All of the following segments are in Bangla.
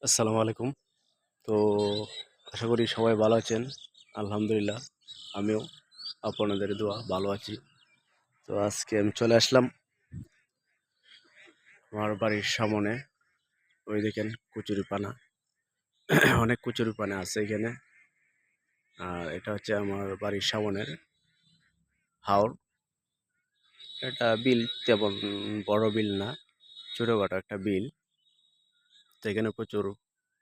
আসসালামু আলাইকুম। তো আশা করি সবাই ভালো আছেন। আলহামদুলিল্লাহ আমিও আপনাদের দোয়া ভালো আছি। তো আজকে আমি চলে আসলাম আমার বাড়ির সামনে। ওই দেখেন কচুরিপানা অনেক কচুরিপানা আছে এখানে। আর এটা হচ্ছে আমার বাড়ির সামনের হাওর। এটা বিল, তেমন বড় বিল না, ছোটোখাটো একটা বিল। তো এখানে প্রচুর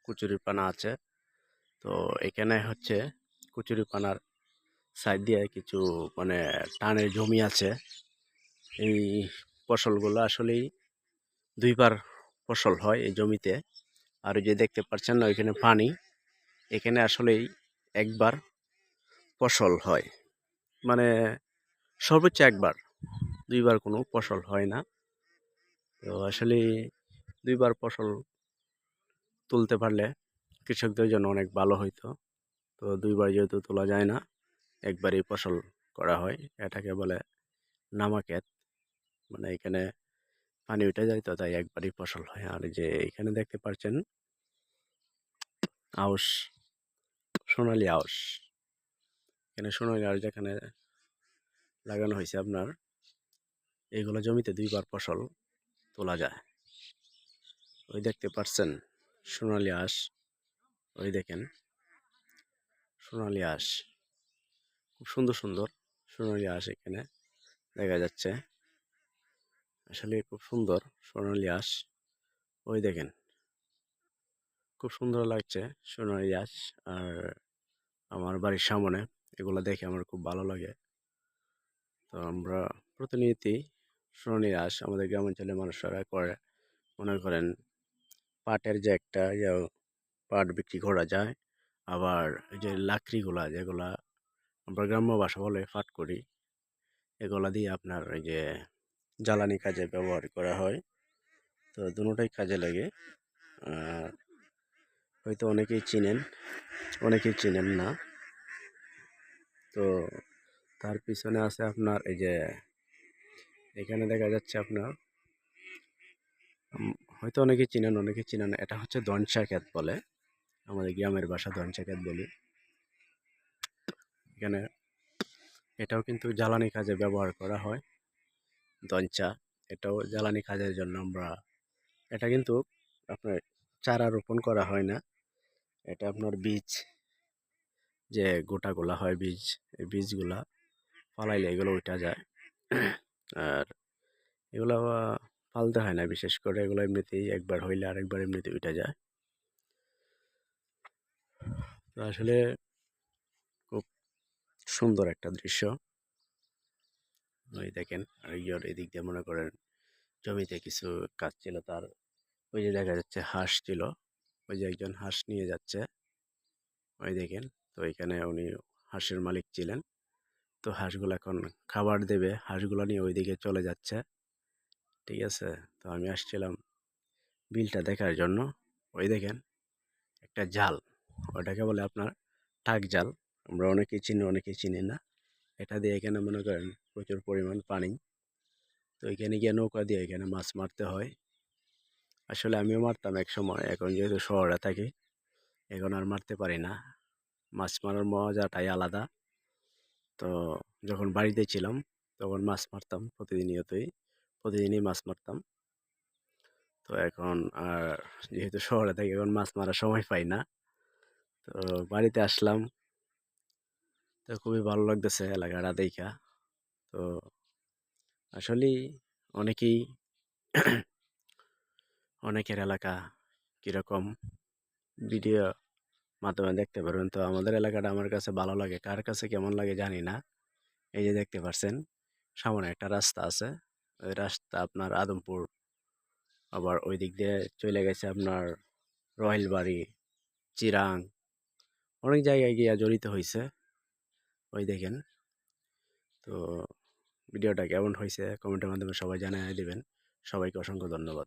কচুরিপানা আছে। তো এখানে হচ্ছে কচুরিপানার সাইড দিয়ে কিছু মানে টানের জমি আছে। এই ফসলগুলো আসলেই দুইবার ফসল হয় এই জমিতে। আর ওই যে দেখতে পাচ্ছেন না ওইখানে পানি, এখানে আসলেই একবার ফসল হয়, মানে সর্বোচ্চ একবার, দুইবার কোনো ফসল হয় না। তো আসলে দুইবার ফসল তুলতে পারলে কৃষকদের জন্য অনেক ভালো হইতো। তো দুইবার যেহেতু তোলা যায় না, একবারই ফসল করা হয়। এটাকে বলে নামাক্ষেত, মানে এখানে পানি উঠে যায়, তো তাই একবারই ফসল হয়। আর এই যে এখানে দেখতে পাচ্ছেন আউশ, সোনালী আউশ। এখানে সোনালী আউশ যেখানে লাগানো হয়েছে আপনার, এইগুলো জমিতে দুইবার ফসল তোলা যায়। ওই দেখতে পাচ্ছেন সোনালী আঁশ, ওই দেখেন সোনালী আঁশ, খুব সুন্দর সুন্দর সোনালী আঁশ এখানে দেখা যাচ্ছে। আসলে খুব সুন্দর সোনালী আঁশ। ওই দেখেন খুব সুন্দর লাগছে সোনালী আঁশ। আর আমার বাড়ির সামনে এগুলো দেখে আমার খুব ভালো লাগে। তো আমরা প্রতিনিয়তই সোনালী আঁশ আমাদের গ্রামাঞ্চলের মানুষরা করে। মনে করেন পাটের যে একটা পাট বিক্রি করা যায়, আবার এই যে লাকড়িগুলা যেগুলা আমরা গ্রাম্য ভাষা বলে ফাটকড়ি, এগুলা দিয়ে আপনার এই যে জ্বালানি কাজে ব্যবহার করা হয়। তো দুটোটাই কাজে লাগে। আর হয়তো অনেকেই চিনেন, অনেকেই চিনেন না। তো তার পিছনে আছে আপনার এই যে এখানে দেখা যাচ্ছে আপনার হয়তো অনেকেই চিনেন, অনেকেই চিনেন না। এটা হচ্ছে দনসা ক্ষেত বলে, আমাদের গ্রামের ভাষা দনসা ক্ষেত বলি। এখানে এটাও কিন্তু জ্বালানি কাজে ব্যবহার করা হয়। দঞ্চা, এটাও জ্বালানি কাজের জন্য আমরা, এটা কিন্তু আপনার চারা রোপণ করা হয় না, এটা আপনার বীজ, যে গোটাগুলা হয় বীজ, এই বীজগুলা ফালাইলে এগুলো উঠা যায়। আর এগুলো ফালতে হয় না বিশেষ করে, এগুলো এমনিতেই একবার হইলে আরেকবার এমনিতে উঠা যায়। তো আসলে খুব সুন্দর একটা দৃশ্য। ওই দেখেন আরেকজন এদিক দিয়ে মনে করেন জমিতে কিছু কাজ ছিল তার, ওই যে দেখা যাচ্ছে হাঁস ছিল, ওই যে একজন হাঁস নিয়ে যাচ্ছে, ওই দেখেন। তো এখানে উনি হাঁসের মালিক ছিলেন। তো হাঁসগুলো এখন খাবার দেবে, হাঁসগুলো নিয়ে ওইদিকে চলে যাচ্ছে। ঠিক আছে, তো আমি আসছিলাম বিলটা দেখার জন্য। ওই দেখেন একটা জাল, ওটাকে বলে আপনার টাক জাল। আমরা অনেকেই চিনি, অনেকেই চিনি না। এটা দিয়ে এখানে মনে করেন প্রচুর পরিমাণ পানি। তো এখানে গিয়ে নৌকা দিয়ে এখানে মাছ মারতে হয়। আসলে আমিও মারতাম এক সময়, এখন যেহেতু শহরে থাকি এখন আর মারতে পারি না। মাছ মারার মজাটাই আলাদা। তো যখন বাড়িতে ছিলাম তখন মাছ মারতাম প্রতিদিনই মাছ মারতাম। তো এখন আর যেহেতু শহরে থাকি এখন মাছ মারার সময় পাই না। তো বাড়িতে আসলাম, তো খুবই ভালো লাগতেছে এলাকাটা দেখা। তো আসলেই অনেকেই অনেকের এলাকা কীরকম ভিডিও মাধ্যমে দেখতে পারবেন। তো আমাদের এলাকাটা আমার কাছে ভালো লাগে, কার কাছে কেমন লাগে জানি না। এই যে দেখতে পাচ্ছেন সামনে একটা রাস্তা আছে, ওই রাস্তা আপনার আদমপুর, আবার ওই দিক দিয়ে চলে গেছে আপনার রয়েলবাড়ি, চিরাং, অনেক জায়গায় গিয়া জড়িত হয়েছে। ওই দেখেন। তো ভিডিওটা কেমন হয়েছে কমেন্টের মাধ্যমে সবাই জানিয়ে দিবেন। সবাইকে অসংখ্য ধন্যবাদ।